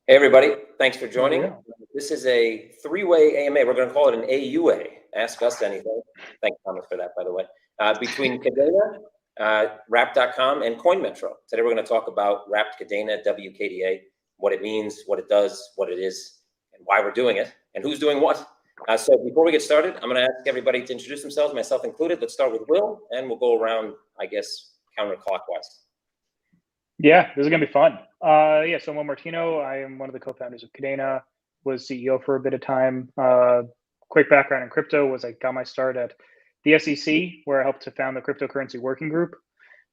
Hey, everybody. Thanks for There we joining. go. This is a three-way AMA. We're going to call it an AUA. Ask us anything. Thanks, Thomas, for that, by the way. Between Kadena, Wrapped.com, and Coinmetro. Today, we're going to talk about Wrapped Kadena, WKDA, what it means, what it does, what it is, and why we're doing it, and who's doing what. So before we get started, I'm going to ask everybody to introduce themselves, myself included. Let's start with Will, and we'll go around, I guess, counterclockwise. Yeah, this is gonna be fun. So I'm Will Martino. I am one of the co-founders of Kadena. Was CEO for a bit of time. Quick background in crypto was I got my start at the SEC, where I helped to found the cryptocurrency working group.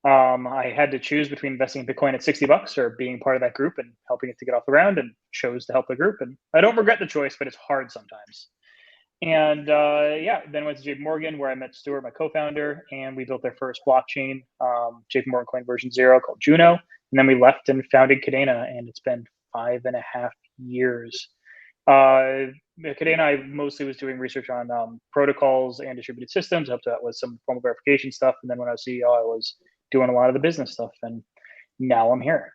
I had to choose between investing in Bitcoin at $60 or being part of that group and helping it to get off the ground, and chose to help the group. And I don't regret the choice, but it's hard sometimes. And then went to JP Morgan, where I met Stuart, my co-founder, and we built their first blockchain, JP Morgan Coin version 0, called Juno. And then we left and founded Kadena, and it's been 5.5 years. Kadena, I mostly was doing research on protocols and distributed systems. Helped out with some formal verification stuff. And then when I was CEO, I was doing a lot of the business stuff. And now I'm here.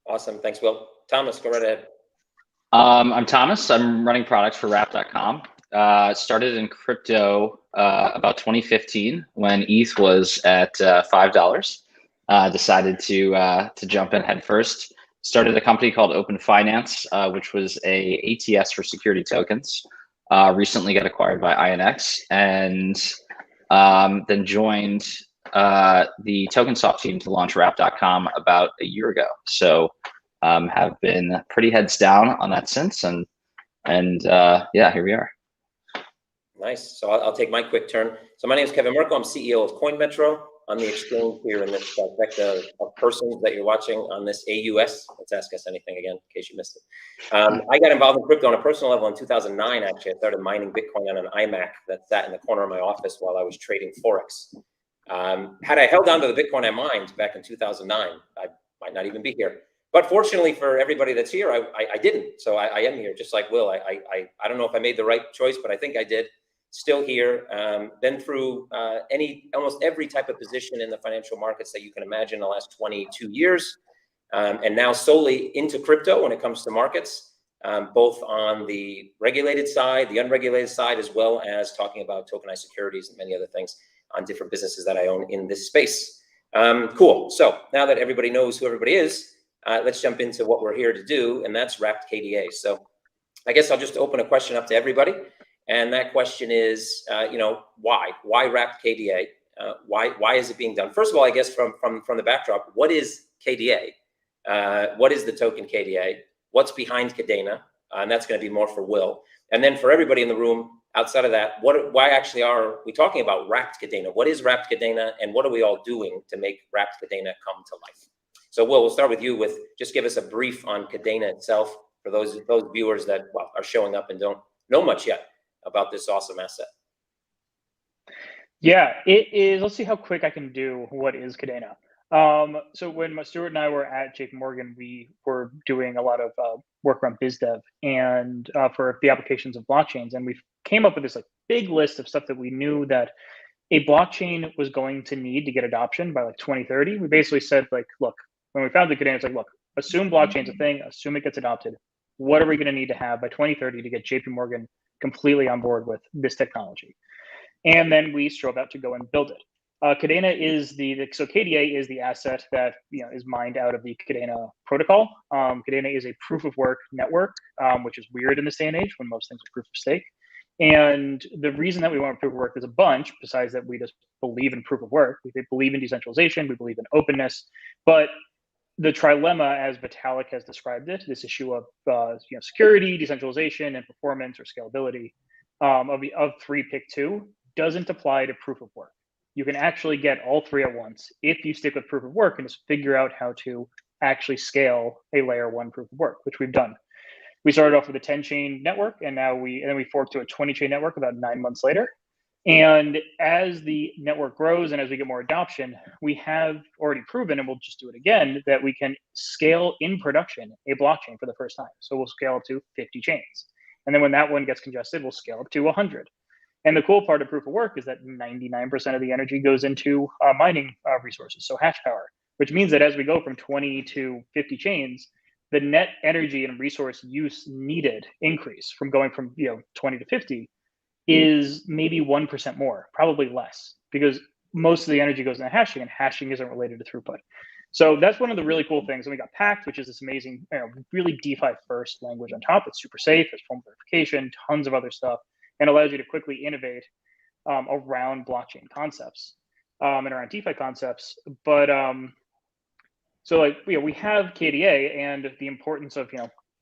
Awesome. Thanks, Will. Thomas, go right ahead. I'm Thomas. I'm running products for Wrap.com. Started in crypto about 2015 when ETH was at $5. Decided to jump in head first. Started a company called Open Finance, which was a ATS for security tokens. Recently got acquired by INX, and then joined the Tokensoft team to launch Wrap.com about a year ago. So have been pretty heads down on that since, and here we are. Nice. So I'll take my quick turn. So my name is Kevin Merkel. I'm CEO of Coinmetro. I'm the exchange here in this trifecta of persons that you're watching on this AUS. Let's ask us anything again, in case you missed it. I got involved in crypto on a personal level in 2009, actually. I started mining Bitcoin on an iMac that sat in the corner of my office while I was trading Forex. Had I held on to the Bitcoin I mined back in 2009, I might not even be here. But fortunately for everybody that's here, I didn't. So I am here, just like Will. I don't know if I made the right choice, but I think I did. Still here. Been through almost every type of position in the financial markets that you can imagine in the last 22 years. And now solely into crypto when it comes to markets, both on the regulated side, the unregulated side, as well as talking about tokenized securities and many other things on different businesses that I own in this space. Cool. So now that everybody knows who everybody is, let's jump into what we're here to do, and that's Wrapped KDA. So I guess I'll just open a question up to everybody. And that question is, why? Why Wrapped KDA? Why is it being done? First of all, I guess from the backdrop, what is KDA? What is the token KDA? What's behind Kadena? And that's going to be more for Will. And then for everybody in the room, outside of that, why actually are we talking about Wrapped Kadena? What is Wrapped Kadena, and what are we all doing to make Wrapped Kadena come to life? So Will, we'll start with you with just give us a brief on Kadena itself for those viewers that are showing up and don't know much yet about this awesome asset. Yeah, it is. Let's see how quick I can do what is Kadena. So when Stuart and I were at JP Morgan, we were doing a lot of work around biz dev and for the applications of blockchains. And we came up with this big list of stuff that we knew that a blockchain was going to need to get adoption by 2030. We basically said, look, when we founded Kadena, it's look, assume blockchain's a thing, assume it gets adopted. What are we going to need to have by 2030 to get JP Morgan completely on board with this technology? And then we strove out to go and build it. Kadena is so KDA is the asset that is mined out of the Kadena protocol. Kadena is a proof of work network, which is weird in this day and age when most things are proof of stake. And the reason that we want proof of work is a bunch, besides that we just believe in proof of work. We believe in decentralization, we believe in openness, but the trilemma, as Vitalik has described it, this issue of security, decentralization, and performance or scalability of three, pick two, doesn't apply to proof of work. You can actually get all three at once if you stick with proof of work and just figure out how to actually scale a layer one proof of work, which we've done. We started off with a 10-chain network, and then we forked to a 20-chain network about 9 months later. And as the network grows and as we get more adoption, we have already proven, and we'll just do it again, that we can scale in production a blockchain for the first time. So we'll scale up to 50 chains. And then when that one gets congested, we'll scale up to 100. And the cool part of proof of work is that 99% of the energy goes into mining resources, so hash power, which means that as we go from 20 to 50 chains, the net energy and resource use needed increase from going from 20 to 50 is maybe 1% more, probably less, because most of the energy goes into hashing, and hashing isn't related to throughput. So that's one of the really cool things. And we got Pact, which is this amazing, really DeFi first language on top. It's super safe. It's form verification, tons of other stuff, and allows you to quickly innovate around blockchain concepts and around DeFi concepts. But so like we have KDA, and the importance of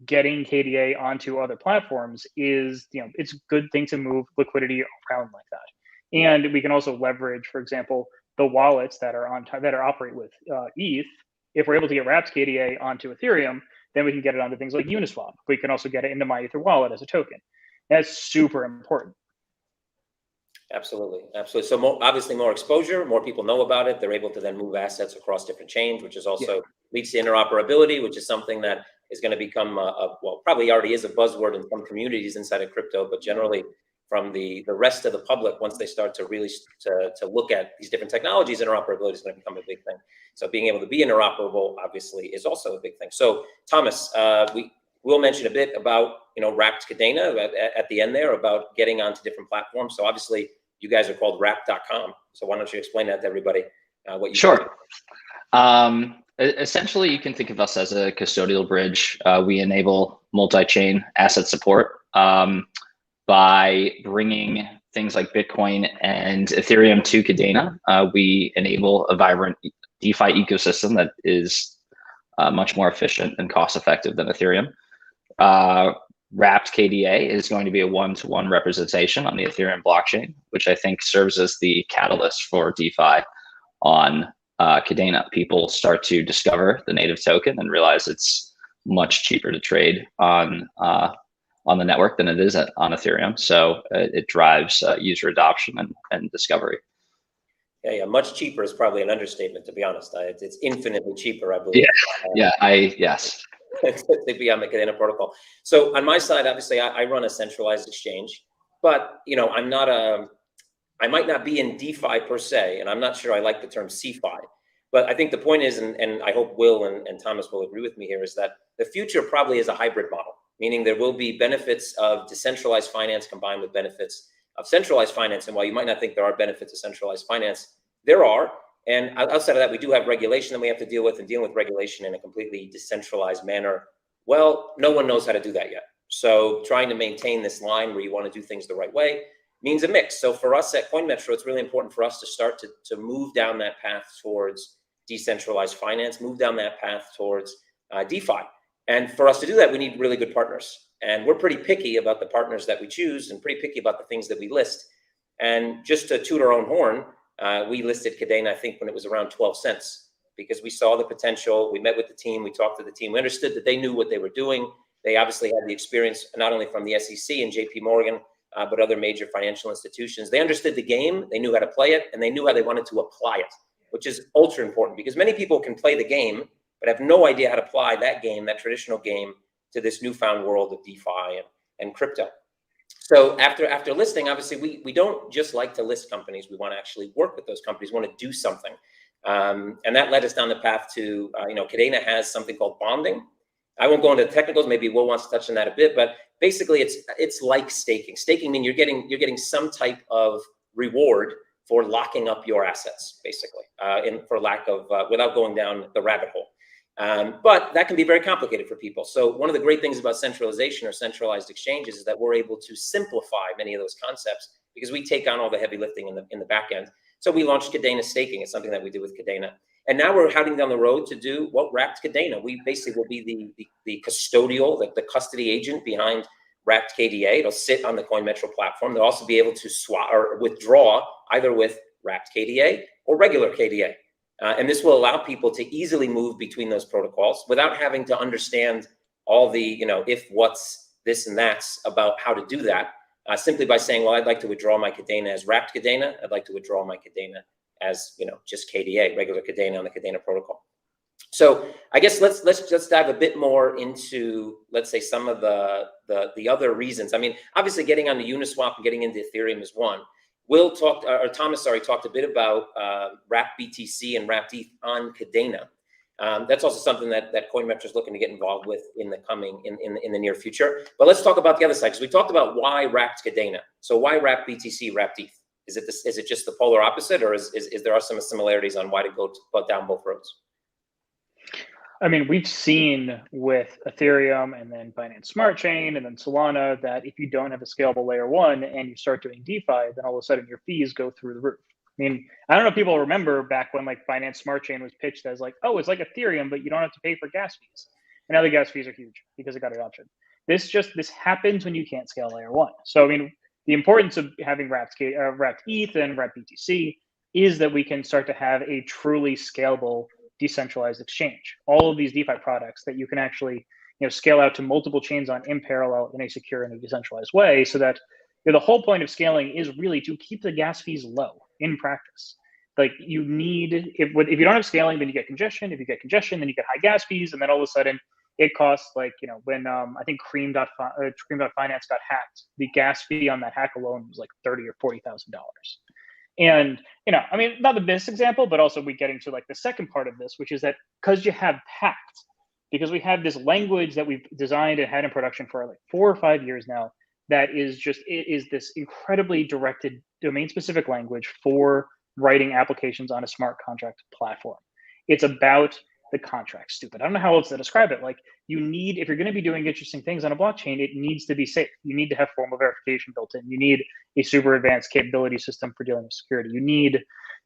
getting KDA onto other platforms is it's a good thing to move liquidity around like that. And we can also leverage, for example, the wallets that are operate with ETH. If we're able to get Wrapped KDA onto Ethereum, then we can get it onto things like Uniswap. We can also get it into my Ether wallet as a token. That's super important. Absolutely, absolutely. So obviously more exposure, more people know about it. They're able to then move assets across different chains, which is also leads to interoperability, which is something that is going to become well, probably already is a buzzword in some communities inside of crypto, but generally from the rest of the public, once they start to really to look at these different technologies, interoperability is going to become a big thing. So being able to be interoperable, obviously, is also a big thing. So Thomas, we will mention a bit about Wrapped Kadena at the end there about getting onto different platforms. So obviously, you guys are called Wrapped.com. So why don't you explain that to everybody? What you Sure. Essentially, you can think of us as a custodial bridge. We enable multi-chain asset support by bringing things like Bitcoin and Ethereum to Kadena. We enable a vibrant DeFi ecosystem that is much more efficient and cost-effective than Ethereum. Wrapped KDA is going to be a one-to-one representation on the Ethereum blockchain, which I think serves as the catalyst for DeFi on Kadena. People start to discover the native token and realize it's much cheaper to trade on the network than it is on Ethereum. So it drives user adoption and discovery. Yeah, much cheaper is probably an understatement, to be honest. It's infinitely cheaper, I believe. Yes. To be on the Kadena protocol. So on my side, obviously, I run a centralized exchange, but I might not be in DeFi per se, and I'm not sure I like the term CeFi. But I think the point is, and I hope Will and Thomas will agree with me here, is that the future probably is a hybrid model, meaning there will be benefits of decentralized finance combined with benefits of centralized finance. And while you might not think there are benefits of centralized finance, there are. And outside of that, we do have regulation that we have to deal with, and dealing with regulation in a completely decentralized manner. Well, no one knows how to do that yet. So trying to maintain this line where you want to do things the right way means a mix. So for us at Coinmetro, it's really important for us to start to move down that path towards decentralized finance, move down that path towards DeFi. And for us to do that, we need really good partners. And we're pretty picky about the partners that we choose and pretty picky about the things that we list. And just to toot our own horn, we listed Kadena, I think, when it was around 12 cents, because we saw the potential. We met with the team. We talked to the team. We understood that they knew what they were doing. They obviously had the experience, not only from the SEC and JP Morgan, but other major financial institutions. They understood the game. They knew how to play it, and they knew how they wanted to apply it, which is ultra important, because many people can play the game, but have no idea how to apply that game, that traditional game, to this newfound world of DeFi and crypto. So after listing, obviously, we don't just like to list companies. We want to actually work with those companies. We want to do something. And that led us down the path to, Kadena has something called bonding. I won't go into the technicals. Maybe Will wants to touch on that a bit, but basically it's like staking. Staking means you're getting some type of reward for locking up your assets, basically, for lack of, without going down the rabbit hole. But that can be very complicated for people. So one of the great things about centralization or centralized exchanges is that we're able to simplify many of those concepts, because we take on all the heavy lifting in the back end. So we launched Kadena staking. It's something that we did with Kadena. And now we're heading down the road to do Wrapped Kadena. We basically will be the custodial, the custody agent behind Wrapped KDA. It'll sit on the Coinmetro platform. They'll also be able to swap or withdraw either with Wrapped KDA or regular KDA. And this will allow people to easily move between those protocols without having to understand all the, if, what's, this and that's about how to do that. Simply by saying, well, I'd like to withdraw my Kadena as Wrapped Kadena. I'd like to withdraw my Kadena as, just KDA, regular Kadena on the Kadena protocol. So I guess let's just dive a bit more into, let's say, some of the other reasons. I mean, obviously getting on the Uniswap and getting into Ethereum is one. Thomas talked a bit about Wrapped BTC and Wrapped ETH on Kadena. That's also something that Coinmetro is looking to get involved with in the near future. But let's talk about the other side, because we talked about why wrapped Kadena. So why wrap BTC, wrapped ETH? Is it just the polar opposite, or is there are some similarities on why to go down both roads? I mean, we've seen with Ethereum and then Binance Smart Chain and then Solana that if you don't have a scalable layer one and you start doing DeFi, then all of a sudden your fees go through the roof. I mean, I don't know if people remember back when like Binance Smart Chain was pitched as like, oh, it's like Ethereum, but you don't have to pay for gas fees. And now the gas fees are huge because it got adoption. This happens when you can't scale layer one. So I mean, the importance of having wrapped ETH and wrapped BTC is that we can start to have a truly scalable decentralized exchange. All of these DeFi products that you can actually scale out to multiple chains on in parallel in a secure and a decentralized way, so that the whole point of scaling is really to keep the gas fees low in practice. Like you need, if you don't have scaling, then you get congestion. If you get congestion, then you get high gas fees, and then all of a sudden it costs like when I think Cream.finance got hacked, the gas fee on that hack alone was like $30,000 or $40,000. And I mean, not the best example, but also we getting to like the second part of this, which is that because you have Pact, because we have this language that we've designed and had in production for like 4 or 5 years now, that is this incredibly directed domain-specific language for writing applications on a smart contract platform. It's about the contract, stupid. I don't know how else to describe it. Like you need, if you're going to be doing interesting things on a blockchain, it needs to be safe. You need to have formal verification built in. You need a super advanced capability system for dealing with security. You need,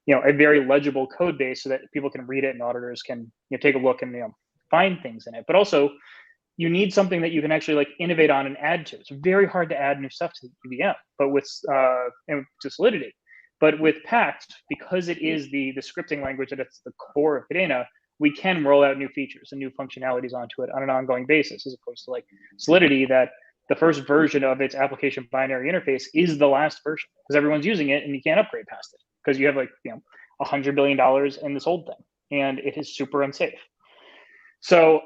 a very legible code base so that people can read it and auditors can take a look and find things in it. But also, you need something that you can actually like innovate on and add to. It's very hard to add new stuff to the EVM, but with to Solidity. But with Pact, because it is the scripting language that it's the core of Kadena, we can roll out new features and new functionalities onto it on an ongoing basis, as opposed to like Solidity, that the first version of its application binary interface is the last version because everyone's using it and you can't upgrade past it because you have like $100 billion in this old thing and it is super unsafe. So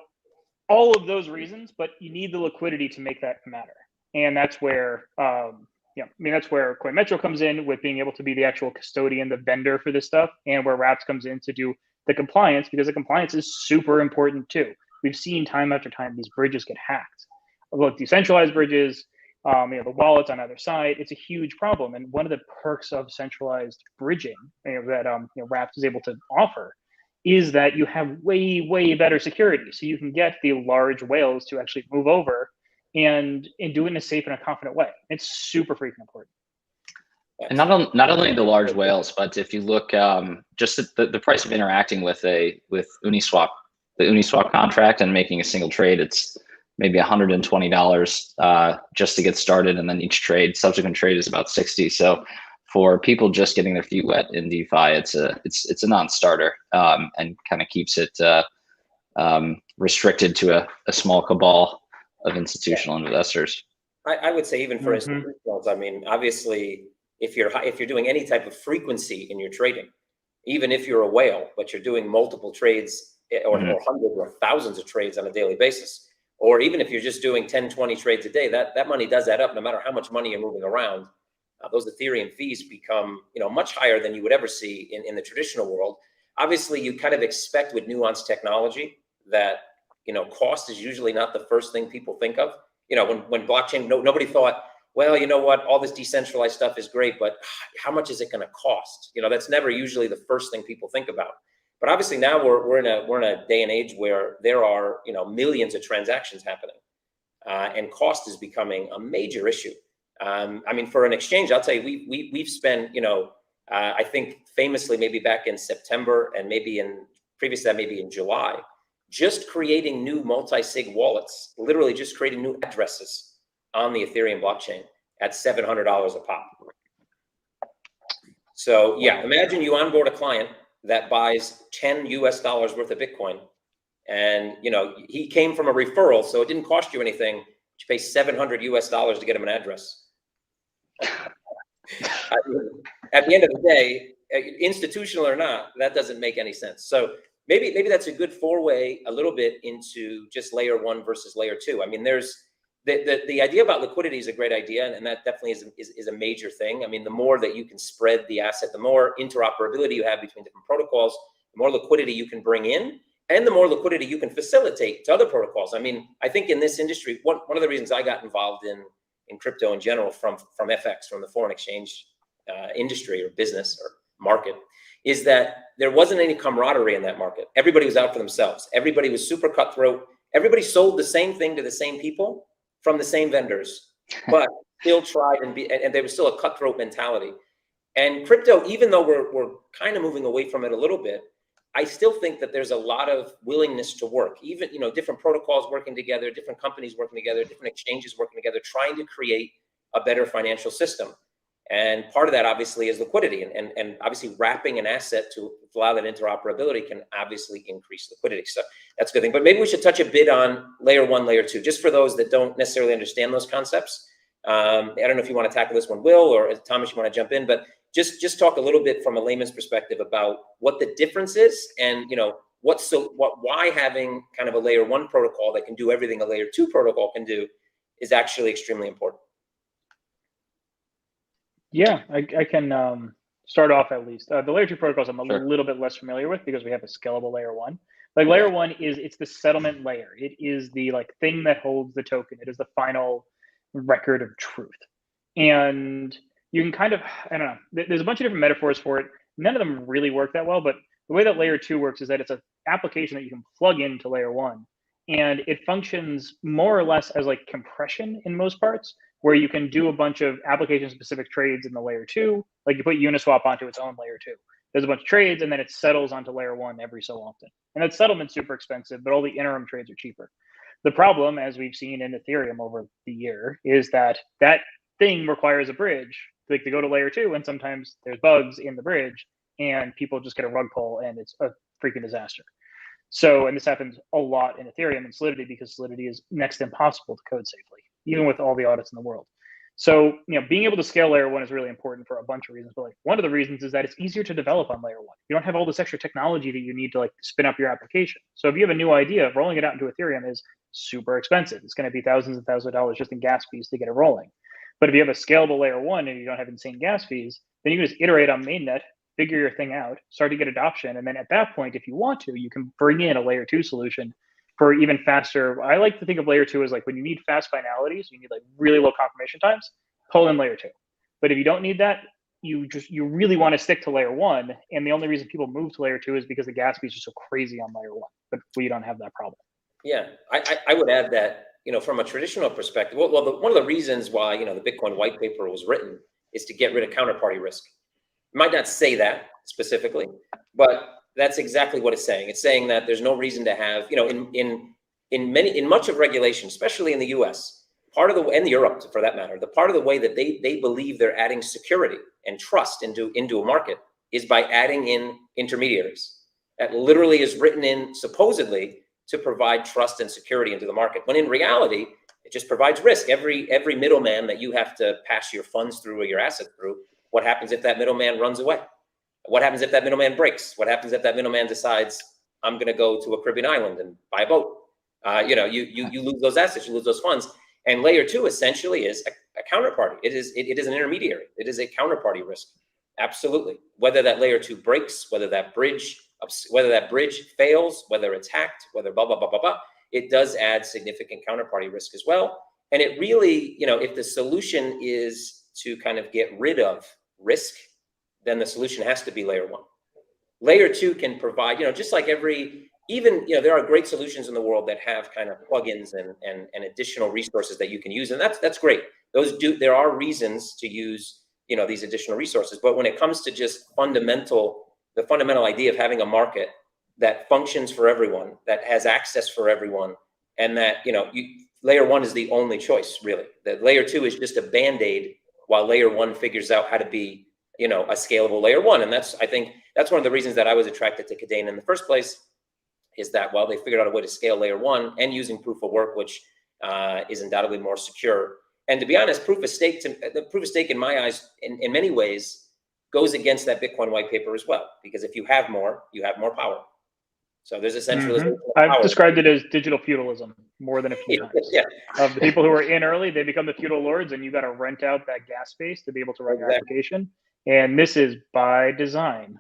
all of those reasons, but you need the liquidity to make that matter, and that's where that's where Coinmetro comes in with being able to be the actual custodian, the vendor for this stuff, and where Wrapped comes in to do the compliance, because the compliance is super important too. We've seen time after time these bridges get hacked. Look, decentralized bridges, the wallets on either side, it's a huge problem. And one of the perks of centralized bridging that Wrapped is able to offer is that you have way, way better security. So you can get the large whales to actually move over and do it in a safe and a confident way. It's super freaking important. And not only the large whales, but if you look just at the price of interacting with Uniswap, the Uniswap contract and making a single trade, it's maybe $120 just to get started, and then each subsequent trade is about $60. So for people just getting their feet wet in DeFi, it's a non-starter, and kind of keeps it restricted to a small cabal of institutional investors. I would say even for institutionals, I mean, obviously, if you're doing any type of frequency in your trading, even if you're a whale, but you're doing multiple trades or hundreds or thousands of trades on a daily basis, or even if you're just doing 10, 20 trades a day, that money does add up no matter how much money you're moving around. Those Ethereum fees become much higher than you would ever see in the traditional world. Obviously, you kind of expect with nuanced technology that cost is usually not the first thing people think of. When blockchain, nobody thought, well, you know what, all this decentralized stuff is great, but how much is it going to cost? That's never usually the first thing people think about. But obviously now we're in a day and age where there are millions of transactions happening, and cost is becoming a major issue. I mean, for an exchange, I'll tell you, we've spent I think famously maybe back in September and maybe previous to that maybe in July, just creating new multi-sig wallets, literally just creating new addresses on the Ethereum blockchain at $700 a pop. So yeah, imagine you onboard a client that buys $10 US worth of Bitcoin, and he came from a referral, so it didn't cost you anything. You pay $700 US to get him an address. At the end of the day, institutional or not, that doesn't make any sense. So maybe that's a good four-way a little bit into just layer one versus layer two. I mean, there's the idea about liquidity is a great idea, and that definitely is a major thing. I mean, the more that you can spread the asset, the more interoperability you have between different protocols, the more liquidity you can bring in, and the more liquidity you can facilitate to other protocols. I mean, I think in this industry, one of the reasons I got involved in crypto in general from FX, from the foreign exchange industry or business or market, is that there wasn't any camaraderie in that market. Everybody was out for themselves. Everybody was super cutthroat. Everybody sold the same thing to the same people from the same vendors, but still tried and there was still a cutthroat mentality. And crypto, even though we're kind of moving away from it a little bit, I still think that there's a lot of willingness to work, even, different protocols working together, different companies working together, different exchanges working together, trying to create a better financial system. And part of that obviously is liquidity, and obviously wrapping an asset to allow that interoperability can obviously increase liquidity. So that's a good thing. But maybe we should touch a bit on layer 1, layer 2, just for those that don't necessarily understand those concepts. I don't know if you want to tackle this one, Will, or Thomas, you want to jump in, but just talk a little bit from a layman's perspective about what the difference is, and why having kind of a layer 1 protocol that can do everything a layer 2 protocol can do is actually extremely important. Yeah, I can start off at least. The layer 2 protocols I'm a little bit less familiar with because we have a scalable layer 1. Like layer 1 it's the settlement layer. It is the thing that holds the token. It is the final record of truth. And you can kind of, I don't know, there's a bunch of different metaphors for it. None of them really work that well, but the way that layer 2 works is that it's an application that you can plug into layer 1. And it functions more or less as compression in most parts, where you can do a bunch of application-specific trades in the layer 2. Like you put Uniswap onto its own layer 2. There's a bunch of trades, and then it settles onto layer 1 every so often. And that settlement's super expensive, but all the interim trades are cheaper. The problem, as we've seen in Ethereum over the year, is that thing requires a bridge to go to layer 2, and sometimes there's bugs in the bridge, and people just get a rug pull, and it's a freaking disaster. So, and this happens a lot in Ethereum and Solidity, because Solidity is next to impossible to code safely, even with all the audits in the world. So, being able to scale layer 1 is really important for a bunch of reasons. But one of the reasons is that it's easier to develop on layer 1. You don't have all this extra technology that you need to spin up your application. So if you have a new idea, rolling it out into Ethereum is super expensive. It's going to be thousands and thousands of dollars just in gas fees to get it rolling. But if you have a scalable layer 1 and you don't have insane gas fees, then you can just iterate on mainnet, figure your thing out, start to get adoption. And then at that point, if you want to, you can bring in a layer 2 solution for even faster. I like to think of layer 2 as when you need fast finality, so you need really low confirmation times, pull in layer 2. But if you don't need that, you really want to stick to layer 1. And the only reason people move to layer 2 is because the gas fees are so crazy on layer 1. But we don't have that problem. Yeah, I would add that, from a traditional perspective, one of the reasons why, the Bitcoin white paper was written is to get rid of counterparty risk. It might not say that specifically, but that's exactly what it's saying. It's saying that there's no reason to have, in much of regulation, especially in the US, and Europe for that matter, the part of the way that they believe they're adding security and trust into a market is by adding in intermediaries. That literally is written in supposedly to provide trust and security into the market, when in reality, it just provides risk. Every middleman that you have to pass your funds through or your assets through, what happens if that middleman runs away? What happens if that middleman breaks? What happens if that middleman decides, I'm going to go to a Caribbean island and buy a boat? You lose those assets, you lose those funds. And layer 2 essentially is a counterparty. It is an intermediary. It is a counterparty risk. Absolutely. Whether that layer 2 breaks, whether that bridge fails, whether it's hacked, whether blah, blah, blah, blah, blah, it does add significant counterparty risk as well. And it really, if the solution is to kind of get rid of risk, then the solution has to be layer 1. Layer 2 can provide, just like there are great solutions in the world that have kind of plugins and additional resources that you can use. And that's great. There are reasons to use, these additional resources. But when it comes to just the fundamental idea of having a market that functions for everyone, that has access for everyone, and that, layer 1 is the only choice, really. That layer 2 is just a Band-Aid while layer 1 figures out how to be, a scalable layer 1. And I think that's one of the reasons that I was attracted to Kadena in the first place, is that while they figured out a way to scale layer 1 and using proof of work, which is undoubtedly more secure. And to be honest, proof of stake in my eyes, in many ways, goes against that Bitcoin white paper as well, because if you have more power. So there's a centralization. I've described it as digital feudalism more than a few times. Yeah. Of the people who are in early, they become the feudal lords, and you got to rent out that gas space to be able to run your application. And this is by design.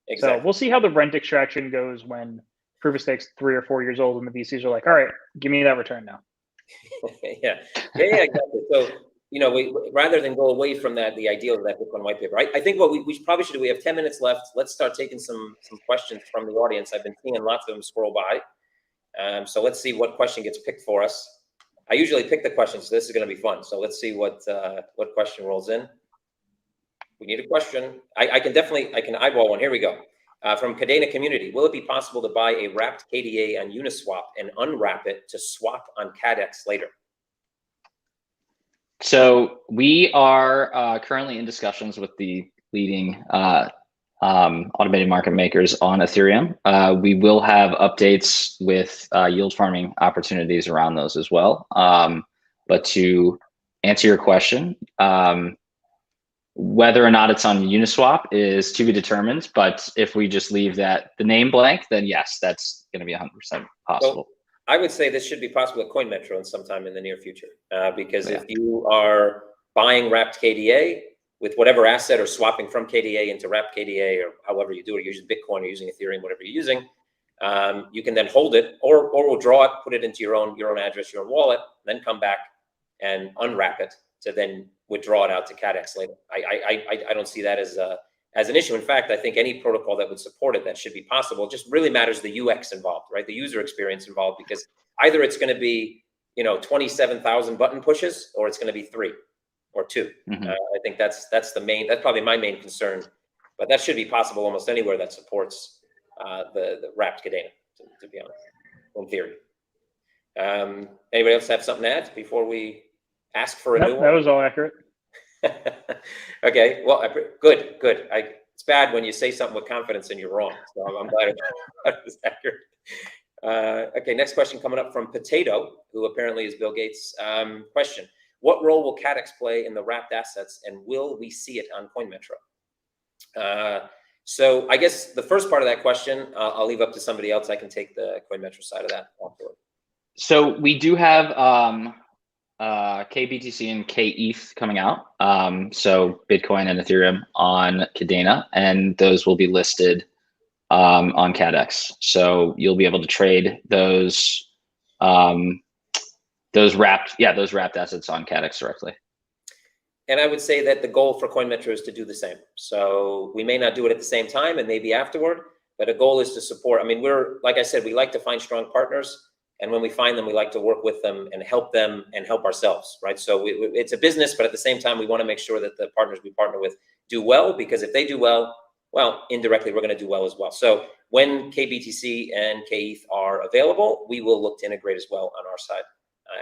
Exactly. So we'll see how the rent extraction goes when proof of stake's 3 or 4 years old, and the VCs are like, all right, give me that return now. Yeah, exactly. So, we rather than go away from that, the ideal of that Bitcoin white paper, I think what we probably should do, we have 10 minutes left. Let's start taking some questions from the audience. I've been seeing lots of them scroll by. So let's see what question gets picked for us. I usually pick the questions, so this is going to be fun. So let's see what question rolls in. We need a question. I can eyeball one. Here we go. From Kadena community, will it be possible to buy a wrapped KDA on Uniswap and unwrap it to swap on CADEX later? So we are currently in discussions with the leading automated market makers on Ethereum. We will have updates with yield farming opportunities around those as well. But to answer your question, whether or not it's on Uniswap is to be determined. But if we just leave the name blank, then yes, that's going to be 100% possible. Well, I would say this should be possible at Coinmetro in sometime in the near future, because if you are buying wrapped KDA with whatever asset or swapping from KDA into wrapped KDA or however you do it, you're using Bitcoin or using Ethereum, whatever you're using, you can then hold it or withdraw it, put it into your own address, your own wallet, then come back and unwrap it to then withdraw it out to CADEX later. I don't see that as an issue. In fact, I think any protocol that would support it, that should be possible. It just really matters the UX involved, right? The user experience involved, because either it's going to be 27,000 button pushes, or it's going to be 3 or 2. I think that's probably my main concern, but that should be possible almost anywhere that supports the wrapped Kadena, to be honest, in theory. Anybody else have something to add before we ask for a new one? That was all accurate. Okay, well, good. It's bad when you say something with confidence and you're wrong. So I'm glad it was accurate. Okay, next question coming up from Potato, who apparently is Bill Gates. Question: what role will CADEX play in the wrapped assets, and will we see it on Coinmetro? So I guess the first part of that question, I'll leave up to somebody else. I can take the Coinmetro side of that afterward. So we do have KBTC and KETH coming out. So Bitcoin and Ethereum on Kadena, and those will be listed on CADEX. So you'll be able to trade those wrapped assets on CADEX directly. And I would say that the goal for Coinmetro is to do the same. So we may not do it at the same time and maybe afterward, but a goal is to support. I mean, like I said, we like to find strong partners. And when we find them, we like to work with them and help ourselves, right? So it's a business, but at the same time, we want to make sure that the partners we partner with do well, because if they do well, indirectly, we're going to do well as well. So when KBTC and KETH are available, we will look to integrate as well on our side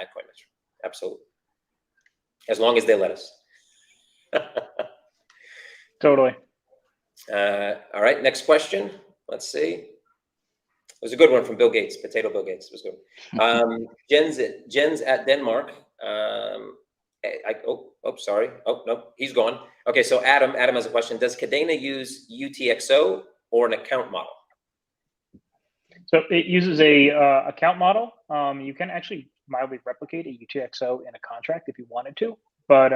at Coinmetro. Absolutely. As long as they let us. Totally. All right, next question. Let's see. It was a good one from Bill Gates, Potato Bill Gates. It was good. Jens at Denmark. Sorry. Oh, no, he's gone. Okay, so Adam has a question. Does Kadena use UTXO or an account model? So it uses a account model. You can actually mildly replicate a UTXO in a contract if you wanted to. But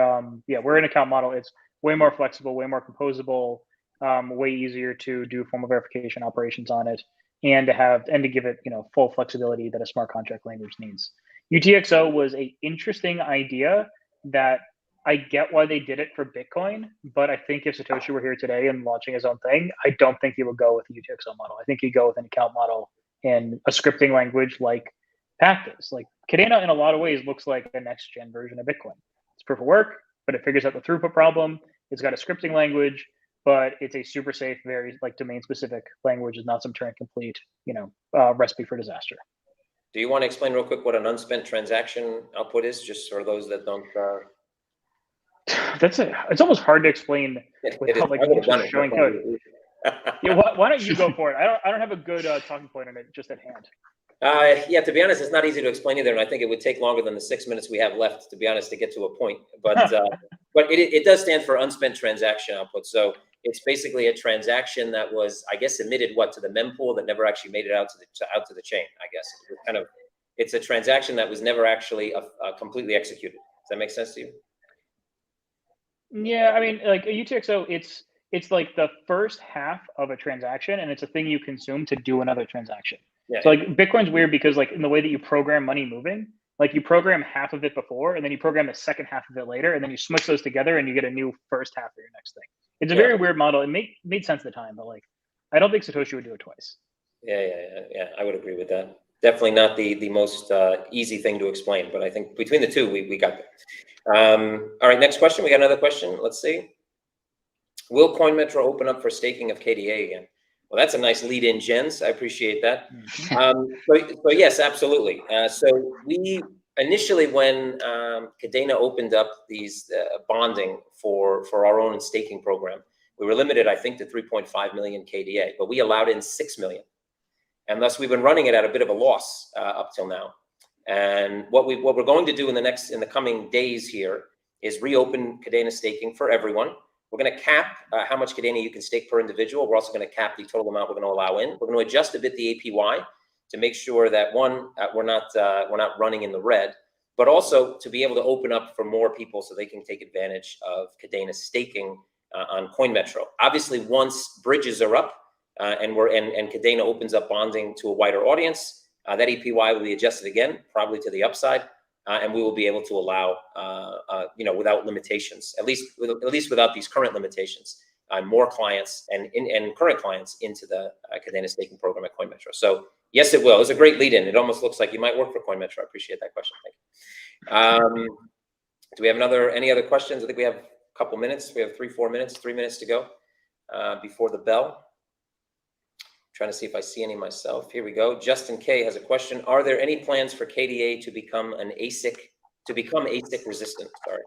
yeah, we're an account model. It's way more flexible, way more composable, way easier to do formal verification operations on it, and to give it full flexibility that a smart contract language needs. UTXO was an interesting idea that I get why they did it for Bitcoin, but I think if Satoshi were here today and launching his own thing, I don't think he would go with the UTXO model. I think he'd go with an account model and a scripting language like Pactus. Like Kadena, in a lot of ways, looks like the next gen version of Bitcoin. It's proof of work, but it figures out the throughput problem. It's got a scripting language, but it's a super safe, very domain specific language. It's not some Turing complete, recipe for disaster. Do you want to explain real quick what an unspent transaction output is, just for those that don't? It's almost hard to explain without showing code. Yeah, why don't you go for it? I don't have a good talking point on it just at hand. Yeah, to be honest, it's not easy to explain either, and I think it would take longer than the 6 minutes we have left, to be honest, to get to a point. But but it does stand for unspent transaction output. So it's basically a transaction that was, I guess, emitted to the mempool that never actually made it out to the chain. I guess it's a transaction that was never actually completely executed. Does that make sense to you? Yeah, I mean, like a UTXO, it's like the first half of a transaction, and it's a thing you consume to do another transaction. So like Bitcoin's weird because like in the way that you program money moving, like you program half of it before and then you program the second half of it later, and then you smush those together and you get a new first half of your next thing. It's a very weird model. It made sense at the time, but like I don't think Satoshi would do it twice. Yeah. I would agree with that. Definitely not the most easy thing to explain, but I think between the two, we got there. All right, next question. We got another question. Let's see. Will Coinmetro open up for staking of KDA again? Well, that's a nice lead-in, Jens. I appreciate that. So yes, absolutely. So we initially, when Kadena opened up these bonding for our own staking program, we were limited, I think, to 3.5 million KDA, but we allowed in 6 million. And thus we've been running it at a bit of a loss up till now. And what we're going to do in the coming days here is reopen Kadena staking for everyone. We're going to cap how much Kadena you can stake per individual. We're also going to cap the total amount we're going to allow in. We're going to adjust a bit the APY to make sure that one, we're not running in the red, but also to be able to open up for more people so they can take advantage of Kadena staking on Coinmetro. Obviously, once bridges are up and Kadena opens up bonding to a wider audience, that APY will be adjusted again, probably to the upside. And we will be able to allow, without limitations, at least without these current limitations, more clients and current clients into the Kadena staking program at Coinmetro. So yes, it will. It's a great lead-in. It almost looks like you might work for Coinmetro. I appreciate that question. Thank you. Do we have any other questions? I think we have a couple minutes. We have 3 minutes to go before the bell. Trying to see if I see any myself. Here we go. Justin K has a question. Are there any plans for KDA to become ASIC resistant? Sorry.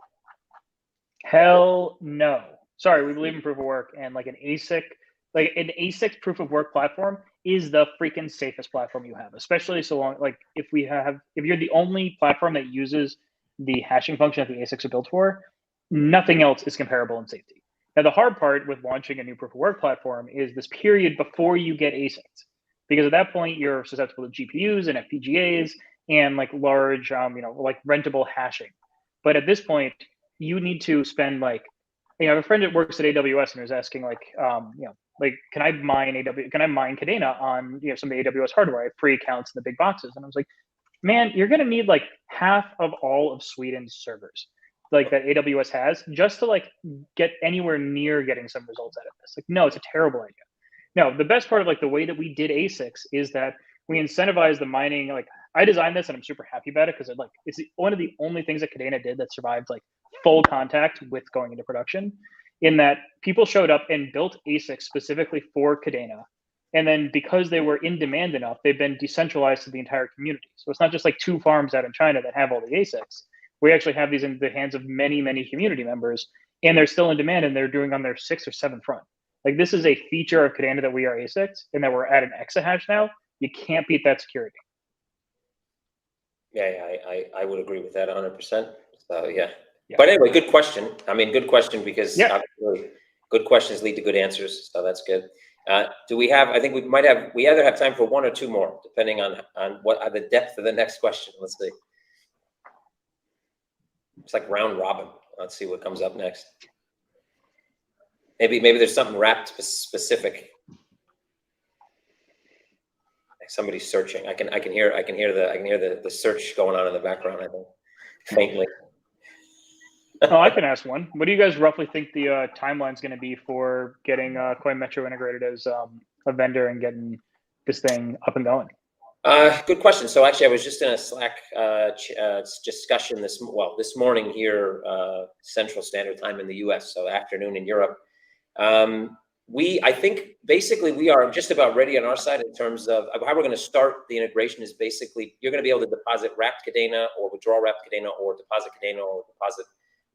Hell no. Sorry, we believe in proof of work, and like an ASIC proof of work platform is the freaking safest platform you have, especially so long like if you're the only platform that uses the hashing function that the ASICs are built for, nothing else is comparable in safety. Now, the hard part with launching a new proof of work platform is this period before you get ASICs, because at that point you're susceptible to GPUs and FPGAs and like large, like rentable hashing. But at this point, you need to spend I have a friend that works at AWS and was asking can I mine Kadena on some of the AWS hardware? I have free accounts in the big boxes, and I was like, man, you're going to need like half of all of Sweden's servers like that AWS has just to like get anywhere near getting some results out of this. Like, no, it's a terrible idea. No, the best part of like the way that we did ASICs is that we incentivize the mining. Like I designed this and I'm super happy about it because it's one of the only things that Kadena did that survived like full contact with going into production, in that people showed up and built ASICs specifically for Kadena. And then because they were in demand enough, they've been decentralized to the entire community. So it's not just like 2 farms out in China that have all the ASICs. We actually have these in the hands of many, many community members, and they're still in demand, and they're doing on their 6th or 7th run. Like this is a feature of Kadena that we are ASICs and that we're at an exahash now. You can't beat that security. Yeah, I would agree with that 100%. So yeah. But anyway, good question. I mean, good question because obviously good questions lead to good answers. So that's good. Do we have? I think we either have time for 1 or 2 more, depending on what the depth of the next question. Let's see. It's like round robin. Let's see what comes up next. Maybe there's something wrapped specific. Somebody's searching. I can hear the search going on in the background, I think, faintly. Oh, I can ask one. What do you guys roughly think the timeline's going to be for getting Coinmetro integrated as a vendor and getting this thing up and going? Good question. So actually, I was just in a Slack discussion this morning here, Central Standard Time in the U.S., so afternoon in Europe. I think basically we are just about ready on our side in terms of how we're going to start the integration. Is basically you're going to be able to deposit wrapped Kadena or withdraw wrapped Kadena or deposit Kadena or deposit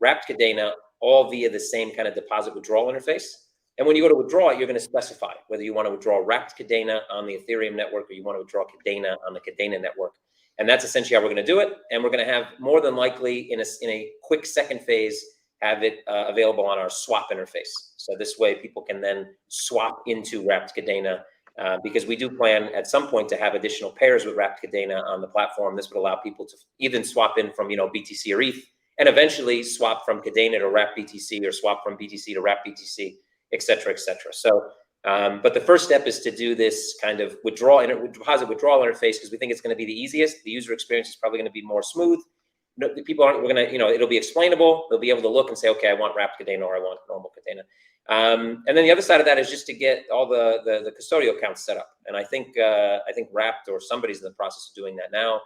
wrapped Kadena all via the same kind of deposit withdrawal interface. And when you go to withdraw it, you're going to specify whether you want to withdraw wrapped Kadena on the Ethereum network or you want to withdraw Kadena on the Kadena network. And that's essentially how we're going to do it. And we're going to have more than likely in a quick second phase, have it available on our swap interface. So this way people can then swap into wrapped Kadena because we do plan at some point to have additional pairs with wrapped Kadena on the platform. This would allow people to even swap in from, BTC or ETH and eventually swap from Kadena to wrapped BTC or swap from BTC to wrapped BTC, et cetera, et cetera. So But the first step is to do this kind of deposit withdrawal interface, because we think it's going to be the easiest. The user experience is probably going to be more smooth. People aren't, we're going to, it'll be explainable. They'll be able to look and say, okay, I want wrapped Kadena or I want normal Kadena. And then the other side of that is just to get all the custodial accounts set up. And I think Wrapped, or somebody's in the process of doing that now,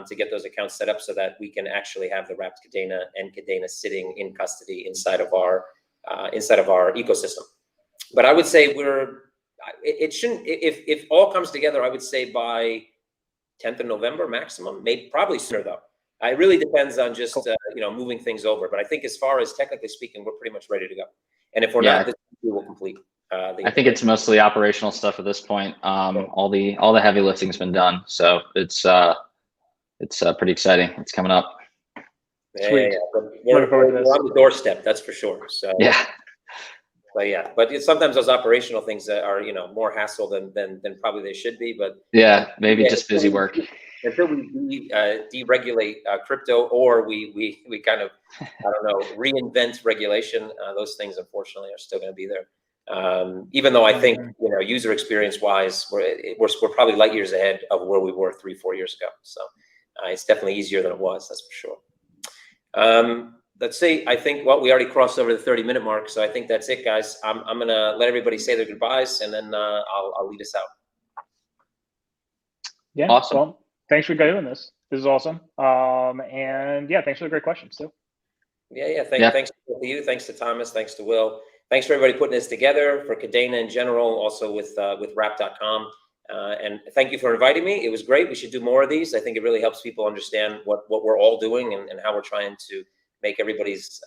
to get those accounts set up so that we can actually have the wrapped Kadena and Kadena sitting in custody inside of our ecosystem. But I would say it shouldn't, if all comes together, I would say by 10th of November maximum, maybe probably sooner though. It really depends on just moving things over. But I think as far as technically speaking, we're pretty much ready to go. And if we're not, we will complete. I think it's mostly operational stuff at this point. All the heavy lifting's been done, so it's pretty exciting. It's coming up. Sweet. We're on the doorstep, that's for sure. So yeah. But sometimes those operational things are more hassle than probably they should be. But maybe just busy work. Until we deregulate crypto, or we kind of, I don't know, reinvent regulation, those things unfortunately are still going to be there. Even though I think user experience wise, we're probably light years ahead of where we were 3-4 years ago. So it's definitely easier than it was, that's for sure. Let's see. I think we already crossed over the 30-minute mark, so I think that's it, guys. I'm gonna let everybody say their goodbyes, and then I'll lead us out. Yeah. Awesome. Well, thanks for doing this. This is awesome. And yeah, thanks for the great questions too. Thanks to you. Thanks to Thomas. Thanks to Will. Thanks for everybody putting this together, for Kadena in general, also with Wrapped.com. And thank you for inviting me. It was great. We should do more of these. I think it really helps people understand what we're all doing and how we're trying to make everybody's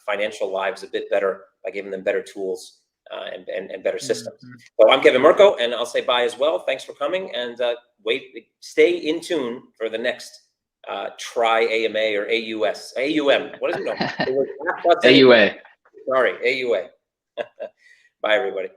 financial lives a bit better by giving them better tools and better systems. So I'm Kevin Mirko, and I'll say bye as well. Thanks for coming, and stay in tune for the next AMA or AUM. What is it? No, it was AUA. Sorry, AUA. Bye, everybody.